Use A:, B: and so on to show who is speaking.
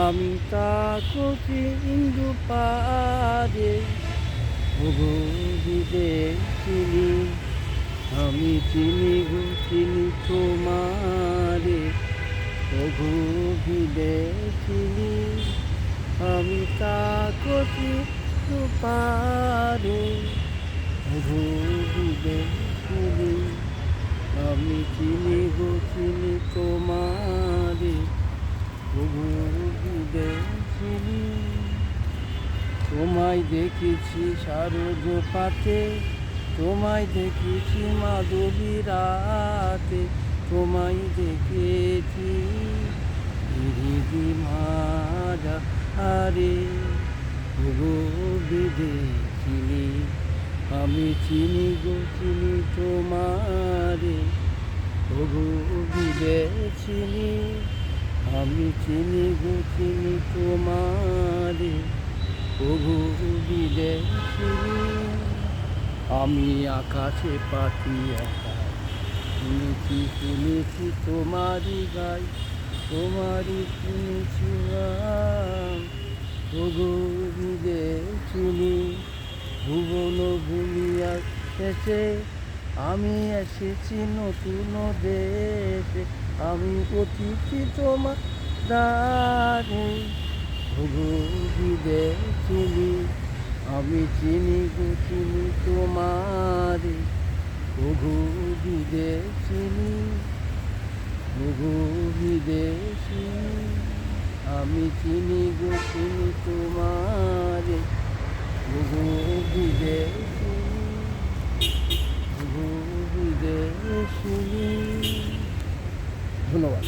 A: আমি তাকছি ইন্দু পারে ওগো বিদেশিনী আমি চিনি গো চিনি তোমারে ওগো বিদেশিনী আমি তাকছি ইন্দু পারে ওগো বিদেশিনী আমি চিনি গো চিনি তোমারে ওগো বিদেশিনী তোমায় দেখেছি শারদ পাতে তোমায় দেখেছি মাধবী রাতে তোমায় দেখেছি গিরিগি মাঝা আরে ওগো বিদেশিনী আমি চিনি গো চিনি তোমারে ওগো বিদেশিনী আমি চিনি গো চিনি তোমারে ওগো বিদেশিনী আমি আকাশে পাখি একা শুনেছি শুনেছি তোমারই গাই তোমারই শুনেছি গান ওগো বিদেশিনী ভুবন ভুলিয়া এসে আমি এসেছি নতুন দেশে আমি অতিথি তোমার দ্বারে ওগো বিদেশিনী আমি চিনি গো চিনি তোমারে ওগো বিদেশিনী ওগো বিদেশিনী আমি চিনি গো চিনি তোমারে ওগো বিদেশিনী ওগো বিদেশিনী। ধন্যবাদ।